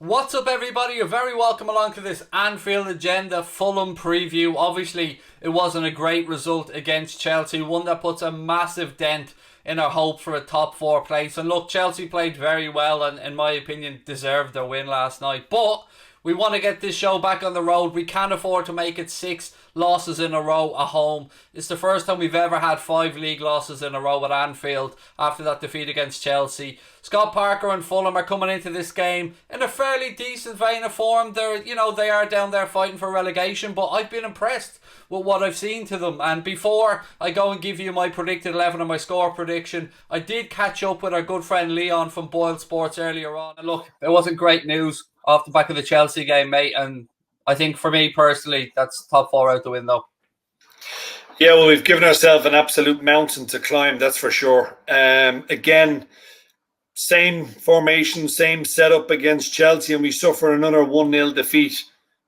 What's up, everybody? You're very welcome along to this Anfield Agenda Fulham preview. Obviously, it wasn't a great result against Chelsea, one that puts a massive dent in our hope for a top four place. And look, Chelsea played very well and, in my opinion, deserved their win last night. But we want to get this show back on the road. We can't afford to make it 6 losses in a row at home. It's the first time we've ever had 5 league losses in a row at Anfield after that defeat against Chelsea. Scott Parker and Fulham are coming into this game in a fairly decent vein of form. They are down there fighting for relegation, but I've been impressed with what I've seen to them. And before I go and give you my predicted 11 and my score prediction, I did catch up with our good friend Leon from Boyle Sports earlier on. And look, it wasn't great news off the back of the Chelsea game, mate. And I think for me personally, that's top four out the window. Yeah, well, we've given ourselves an absolute mountain to climb, that's for sure. Again, same formation, same setup against Chelsea, and we suffer another 1-0 defeat.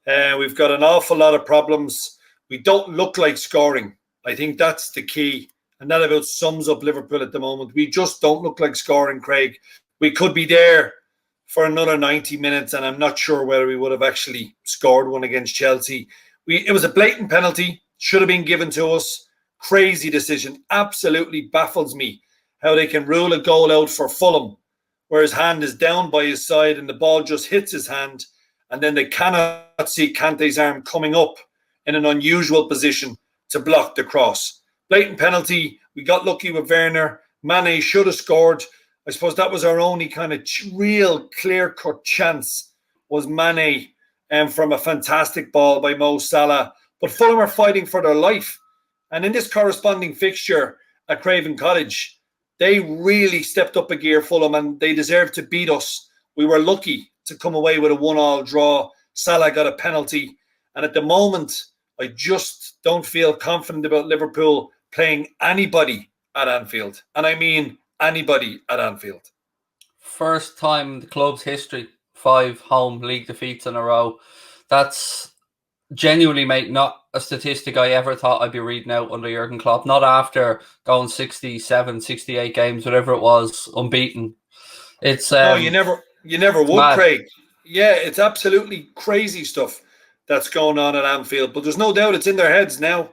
We've got an awful lot of problems. We don't look like scoring. I think that's the key, and that about sums up Liverpool at the moment. We just don't look like scoring, Craig. We could be there for another 90 minutes, and I'm not sure whether we would have actually scored one against Chelsea. It was a blatant penalty, should have been given to us. Crazy decision. Absolutely baffles me how they can rule a goal out for Fulham, where his hand is down by his side and the ball just hits his hand, and then they cannot see Kante's arm coming up in an unusual position to block the cross. Blatant penalty. We got lucky with Werner. Mane should have scored. I suppose that was our only kind of real clear-cut chance, was Mane from a fantastic ball by Mo Salah. But Fulham are fighting for their life. And in this corresponding fixture at Craven Cottage, they really stepped up a gear, Fulham, and they deserve to beat us. We were lucky to come away with a 1-1 draw. Salah got a penalty. And at the moment, I just don't feel confident about Liverpool playing anybody at Anfield. And I mean anybody at Anfield. First time in the club's history, 5 home league defeats in a row. That's genuinely, mate, not a statistic I ever thought I'd be reading out under Jurgen Klopp. Not after going 67, 68 games, whatever it was, unbeaten. It's no, you never would, mad. Craig. Yeah, it's absolutely crazy stuff that's going on at Anfield. But there's no doubt it's in their heads now.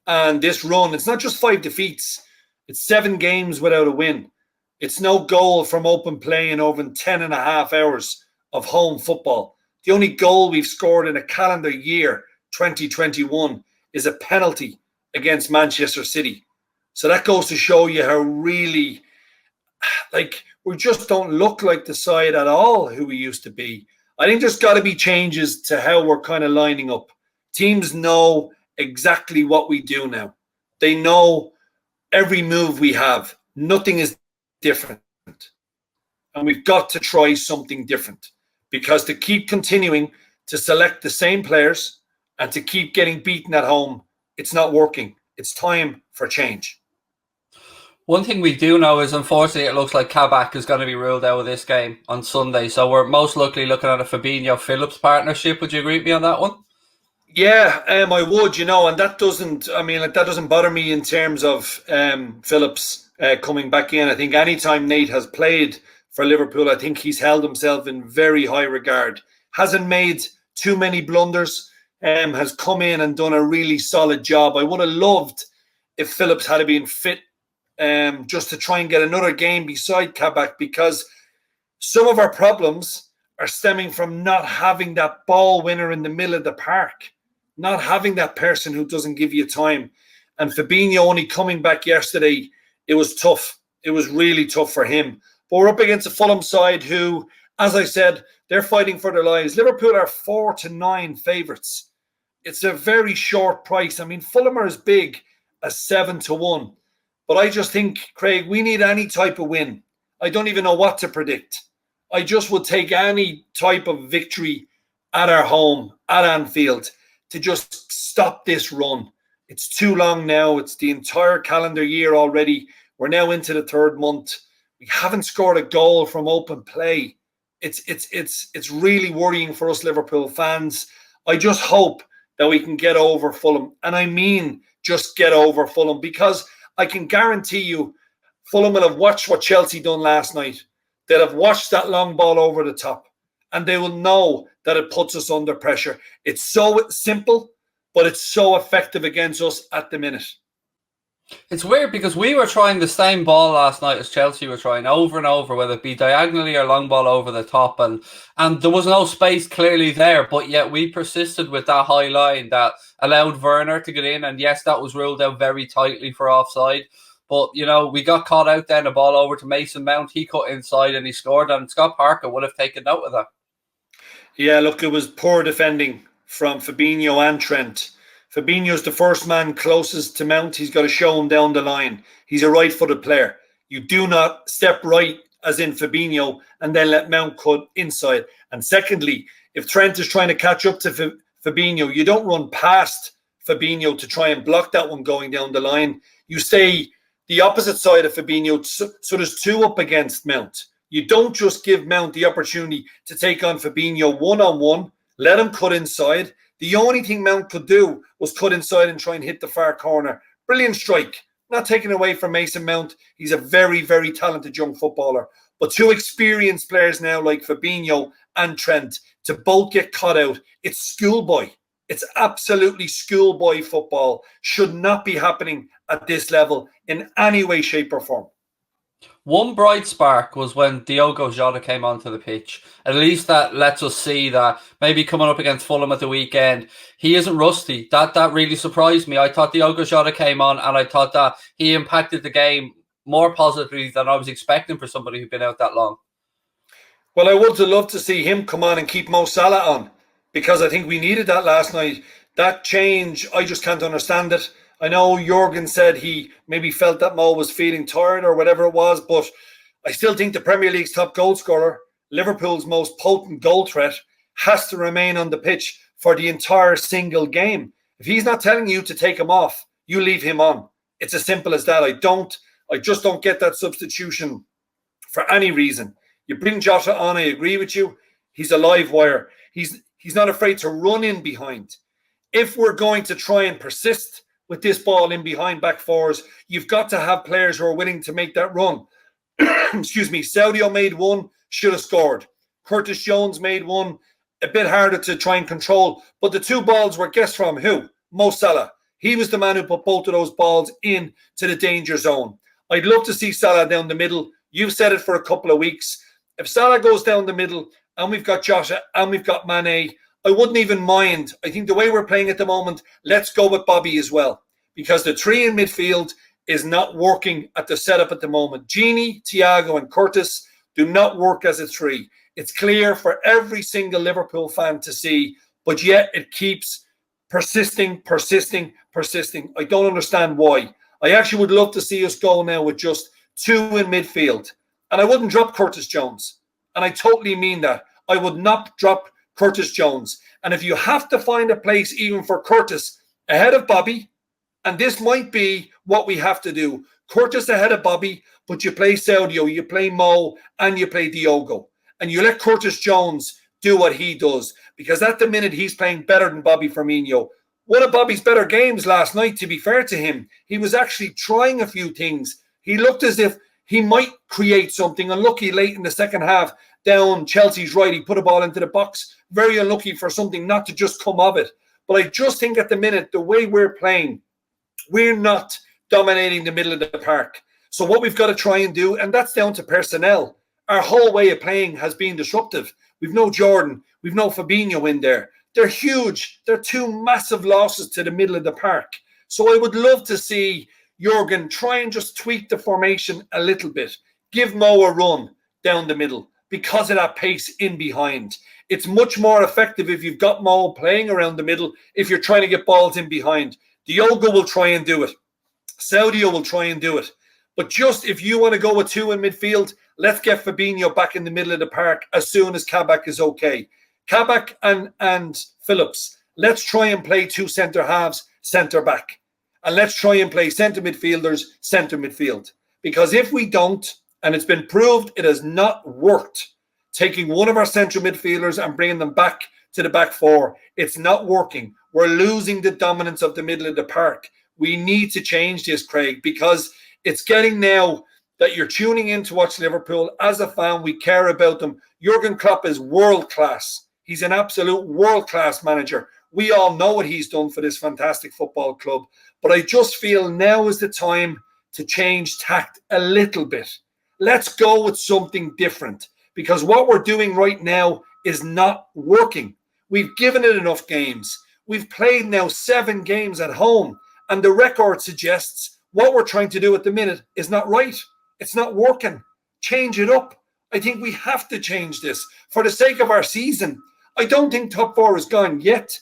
And this run, it's not just 5 defeats. It's 7 games without a win. It's no goal from open play in over 10 and a half hours of home football. The only goal we've scored in a calendar year, 2021, is a penalty against Manchester City. So that goes to show you how really, we just don't look like the side at all who we used to be. I think there's got to be changes to how we're kind of lining up. Teams know exactly what we do now. They know every move we have. Nothing is different. And we've got to try something different, because to keep continuing to select the same players and to keep getting beaten at home, it's not working. It's time for change. One thing we do know is, unfortunately, it looks like Kabak is going to be ruled out of this game on Sunday. So we're most likely looking at a Fabinho-Phillips partnership. Would you agree with me on that one? Yeah, I would, and that doesn't bother me in terms of Phillips coming back in. I think anytime Nate has played for Liverpool, I think he's held himself in very high regard. Hasn't made too many blunders, has come in and done a really solid job. I would have loved if Phillips had been fit just to try and get another game beside Kabak, because some of our problems are stemming from not having that ball winner in the middle of the park, not having that person who doesn't give you time. And Fabinho only coming back yesterday, it was tough. It was really tough for him. But we're up against a Fulham side who, as I said, they're fighting for their lives. Liverpool are 4-9 favourites. It's a very short price. I mean, Fulham are as big as 7-1. But I just think, Craig, we need any type of win. I don't even know what to predict. I just would take any type of victory at our home, at Anfield, to just stop this run. It's too long now. It's the entire calendar year already. We're now into the 3rd month. We haven't scored a goal from open play. It's really worrying for us Liverpool fans. I just hope that we can get over Fulham. And I mean just get over Fulham, because I can guarantee you Fulham will have watched what Chelsea done last night. They'll have watched that long ball over the top, and they will know that it puts us under pressure. It's so simple, but it's so effective against us at the minute. It's weird because we were trying the same ball last night as Chelsea were trying over and over, whether it be diagonally or long ball over the top, and there was no space clearly there, but yet we persisted with that high line that allowed Werner to get in, and yes, that was ruled out very tightly for offside. But, you know, we got caught out then, the ball over to Mason Mount. He cut inside and he scored, and Scott Parker would have taken note of that. Yeah, look, it was poor defending from Fabinho and Trent. Fabinho's the first man closest to Mount. He's got to show him down the line. He's a right-footed player. You do not step right, as in Fabinho, and then let Mount cut inside. And secondly, if Trent is trying to catch up to Fabinho, you don't run past Fabinho to try and block that one going down the line. You stay the opposite side of Fabinho, so there's two up against Mount. You don't just give Mount the opportunity to take on Fabinho one-on-one, let him cut inside. The only thing Mount could do was cut inside and try and hit the far corner. Brilliant strike. Not taken away from Mason Mount. He's a very, very talented young footballer. But two experienced players now like Fabinho and Trent to both get caught out. It's schoolboy. It's absolutely schoolboy football. Should not be happening at this level in any way, shape or form. One bright spark was when Diogo Jota came onto the pitch. At least that lets us see that maybe coming up against Fulham at the weekend, he isn't rusty. That really surprised me. I thought Diogo Jota came on and I thought that he impacted the game more positively than I was expecting for somebody who'd been out that long. Well, I would have loved to see him come on and keep Mo Salah on, because I think we needed that last night. That change, I just can't understand it. I know Jurgen said he maybe felt that Mo was feeling tired or whatever it was, but I still think the Premier League's top goal scorer, Liverpool's most potent goal threat, has to remain on the pitch for the entire single game. If he's not telling you to take him off, you leave him on. It's as simple as that. I just don't get that substitution for any reason. You bring Jota on, I agree with you. He's a live wire. He's not afraid to run in behind. If we're going to try and persist with this ball in behind back fours, you've got to have players who are willing to make that run. Excuse me. Saudio made one, should have scored. Curtis Jones made one, a bit harder to try and control. But the two balls were, guess from who? Mo Salah. He was the man who put both of those balls in to the danger zone. I'd love to see Salah down the middle. You've said it for a couple of weeks. If Salah goes down the middle and we've got Jota and we've got Mane, I wouldn't even mind. I think the way we're playing at the moment, let's go with Bobby as well. Because the three in midfield is not working at the setup at the moment. Gini, Thiago and Curtis do not work as a three. It's clear for every single Liverpool fan to see, but yet it keeps persisting. I don't understand why. I actually would love to see us go now with just two in midfield. And I wouldn't drop Curtis Jones. And I totally mean that. I would not drop Curtis Jones. And if you have to find a place even for Curtis ahead of Bobby, and this might be what we have to do, Curtis ahead of Bobby, but you play Saudio, you play Mo, and you play Diogo. And you let Curtis Jones do what he does. Because at the minute, he's playing better than Bobby Firmino. One of Bobby's better games last night, to be fair to him. He was actually trying a few things. He looked as if he might create something. Unlucky late in the second half, down Chelsea's right, he put a ball into the box. Very unlucky for something not to just come of it. But I just think at the minute, the way we're playing, we're not dominating the middle of the park. So what we've got to try and do, and that's down to personnel. Our whole way of playing has been disruptive. We've no Jordan. We've no Fabinho in there. They're huge. They're two massive losses to the middle of the park. So I would love to see Jurgen try and just tweak the formation a little bit. Give Mo a run down the middle because of that pace in behind. It's much more effective if you've got Mo playing around the middle if you're trying to get balls in behind. Diogo will try and do it. Saudio will try and do it. But just if you want to go with two in midfield, let's get Fabinho back in the middle of the park as soon as Kabak is okay. Kabak and Phillips, let's try and play two centre halves, centre back. And let's try and play centre midfielders, centre midfield. Because if we don't, and it's been proved it has not worked, taking one of our central midfielders and bringing them back to the back four, it's not working. We're losing the dominance of the middle of the park. We need to change this, Craig, because it's getting now that you're tuning in to watch Liverpool. As a fan, we care about them. Jurgen Klopp is world class. He's an absolute world class manager. We all know what he's done for this fantastic football club. But I just feel now is the time to change tact a little bit. Let's go with something different, because what we're doing right now is not working. We've given it enough games. We've played now 7 games at home, and the record suggests what we're trying to do at the minute is not right. It's not working. Change it up. I think we have to change this for the sake of our season. I don't think top 4 is gone yet,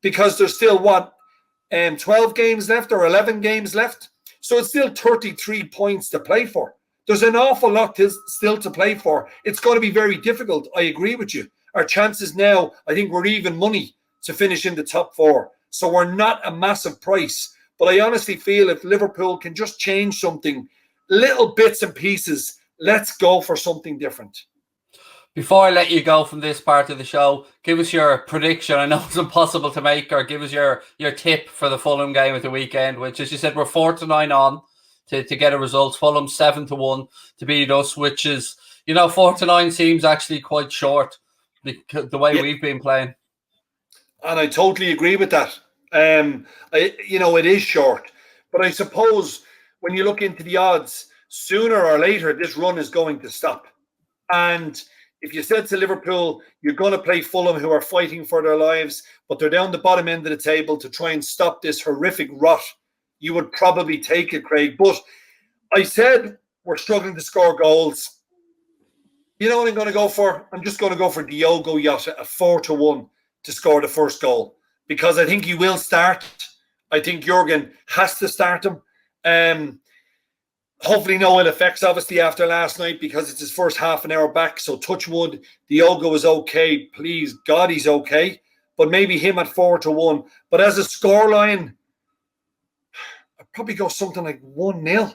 because there's still 12 games left or 11 games left. So it's still 33 points to play for. There's an awful lot still to play for. It's going to be very difficult. I agree with you. Our chances now, I think we're even money to finish in the top 4. So we're not a massive price. But I honestly feel if Liverpool can just change something, little bits and pieces, let's go for something different. Before I let you go from this part of the show, give us your prediction. I know it's impossible to make, or give us your tip for the Fulham game at the weekend, which, as you said, we're 4-9 on to get a result. Fulham 7-1 to beat us, which is, 4-9 seems actually quite short the way we've been playing. And I totally agree with that. It is short. But I suppose when you look into the odds, sooner or later, this run is going to stop. And if you said to Liverpool, you're going to play Fulham, who are fighting for their lives, but they're down the bottom end of the table to try and stop this horrific rot, you would probably take it, Craig. But I said we're struggling to score goals. You know what I'm going to go for? I'm just going to go for Diogo Jota at 4-1 to score the first goal, because I think he will start. I think Jurgen has to start him. Hopefully no ill effects, obviously, after last night, because it's his first half an hour back. So touch wood, Diogo is okay. Please, God, he's okay. But maybe him at 4-1. But as a scoreline, I'd probably go something like 1-0.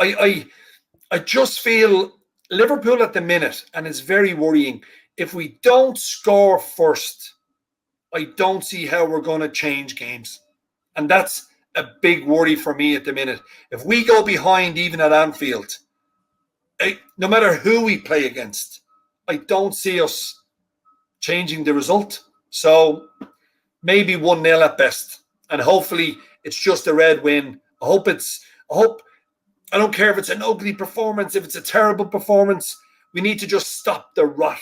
I just feel Liverpool at the minute, and it's very worrying. If we don't score first, I don't see how we're going to change games. And that's a big worry for me at the minute. If we go behind even at Anfield, no matter who we play against, I don't see us changing the result. So maybe 1-0 at best. And hopefully it's just a red win. I don't care if it's an ugly performance, if it's a terrible performance. We need to just stop the rot.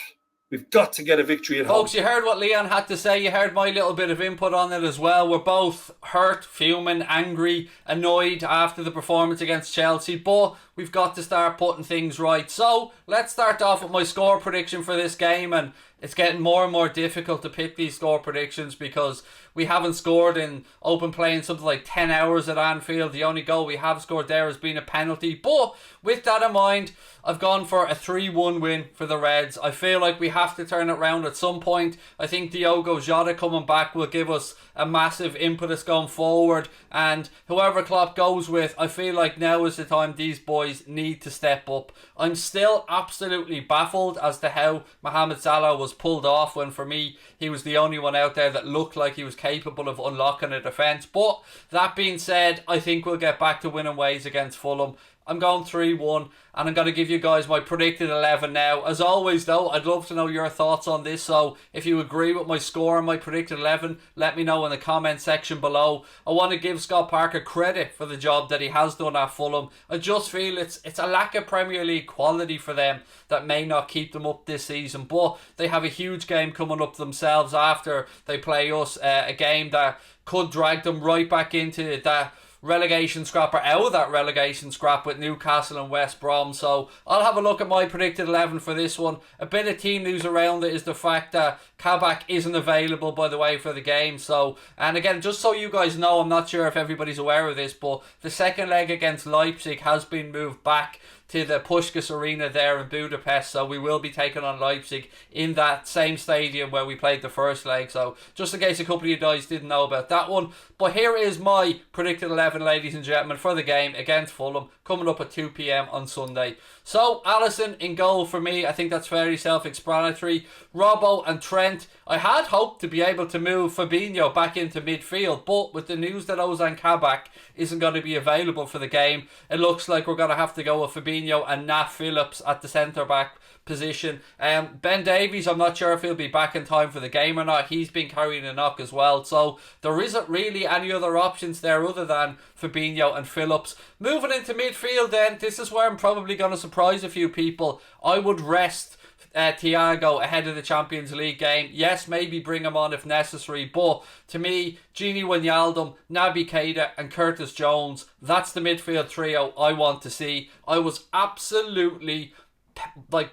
We've got to get a victory at home. Folks, you heard what Leon had to say. You heard my little bit of input on it as well. We're both hurt, fuming, angry, annoyed after the performance against Chelsea. But we've got to start putting things right. So let's start off with my score prediction for this game. And it's getting more and more difficult to pick these score predictions, because we haven't scored in open play in something like 10 hours at Anfield. The only goal we have scored there has been a penalty. But with that in mind, I've gone for a 3-1 win for the Reds. I feel like we have to turn it around at some point. I think Diogo Jota coming back will give us a massive impetus going forward. And whoever Klopp goes with, I feel like now is the time these boys need to step up. I'm still absolutely baffled as to how Mohamed Salah was pulled off, when for me he was the only one out there that looked like he was capable of unlocking a defence. But that being said, I think we'll get back to winning ways against Fulham. I'm going 3-1, and I'm going to give you guys my predicted 11 now. As always, though, I'd love to know your thoughts on this. So if you agree with my score and my predicted 11, let me know in the comment section below. I want to give Scott Parker credit for the job that he has done at Fulham. I just feel it's a lack of Premier League quality for them that may not keep them up this season. But they have a huge game coming up themselves after they play us, a game that could drag them right back into that relegation scrap, or out of that relegation scrap, with Newcastle and West Brom. So I'll have a look at my predicted 11 for this one. A bit of team news around it is the fact that Kabak isn't available, by the way, for the game. So, and again, just so you guys know, I'm not sure if everybody's aware of this, but the second leg against Leipzig has been moved back to the Puskás Arena there in Budapest. So we will be taking on Leipzig in that same stadium where we played the first leg. So just in case a couple of you guys didn't know about that one. But here is my predicted 11, ladies and gentlemen, for the game against Fulham, coming up at 2 p.m. on Sunday. So Alisson in goal for me. I think that's fairly self-explanatory. Robbo and Trent. I had hoped to be able to move Fabinho back into midfield, but with the news that Ozan Kabak isn't going to be available for the game, it looks like we're going to have to go with Fabinho and Nat Phillips at the centre-back position. Ben Davies, I'm not sure if he'll be back in time for the game or not. He's been carrying a knock as well. So there isn't really any other options there other than Fabinho and Phillips. Moving into midfield then, this is where I'm probably going to surprise a few people. I would rest Thiago ahead of the Champions League game. Yes, maybe bring him on if necessary, but to me, Gini Wijnaldum, Naby Keita and Curtis Jones, that's the midfield trio I want to see. I was absolutely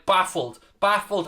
baffled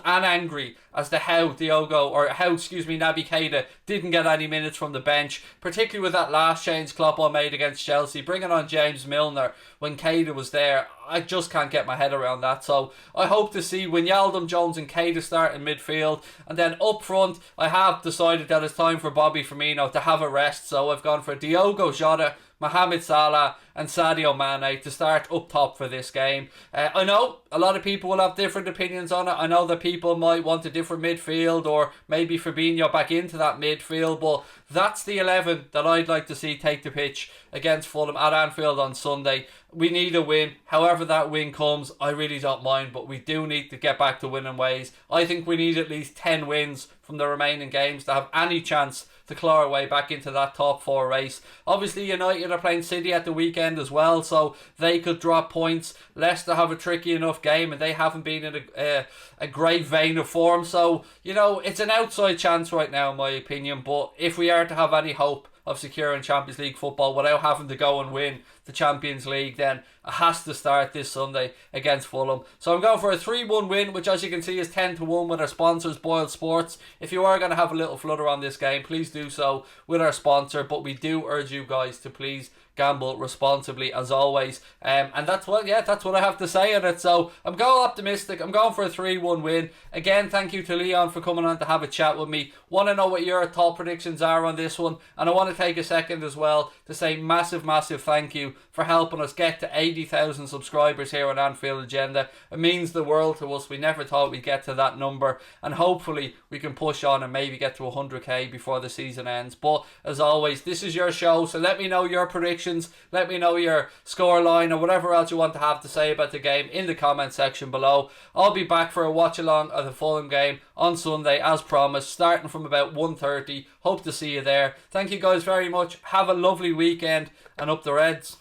and angry as to how Naby Keita didn't get any minutes from the bench, particularly with that last change Klopp made against Chelsea, bringing on James Milner when Keita was there. I just can't get my head around that. So I hope to see Wijnaldum, Jones and Keita start in midfield. And then up front, I have decided that it's time for Bobby Firmino to have a rest. So I've gone for Diogo Jota, Mohamed Salah and Sadio Mane to start up top for this game. I know a lot of people will have different opinions on it. I know that people might want a different midfield or maybe Fabinho back into that midfield, but that's the 11 that I'd like to see take the pitch against Fulham at Anfield on Sunday. We need a win. However that win comes, I really don't mind, but we do need to get back to winning ways. I think we need at least 10 wins from the remaining games to have any chance to claw our way back into that top 4 race. Obviously United are playing City at the weekend as well, so they could drop points. Leicester have a tricky enough game and they haven't been in a great vein of form, so it's an outside chance right now in my opinion. But if we are to have any hope of securing Champions League football without having to go and win the Champions League, then it has to start this Sunday against Fulham. So I'm going for a 3-1 win, which as you can see is 10-1 with our sponsors Boyle Sports. If you are going to have a little flutter on this game, please do so with our sponsor, but we do urge you guys to please gamble responsibly as always. And that's what I have to say on it. So I'm going optimistic. I'm going for a 3-1 win. Again, thank you to Leon for coming on to have a chat with me. Want to know what your top predictions are on this one, and I want to take a second as well to say massive thank you for helping us get to 80,000 subscribers here on Anfield Agenda. It means the world to us. We never thought we'd get to that number, and hopefully we can push on and maybe get to 100k before the season ends. But as always, this is your show, so let me know your predictions, let me know your scoreline or whatever else you want to have to say about the game in the comment section below. I'll be back for a watch along of the Fulham game on Sunday as promised, starting from about 1:30. Hope to see you there. Thank you guys very much. Have a lovely weekend and up the Reds.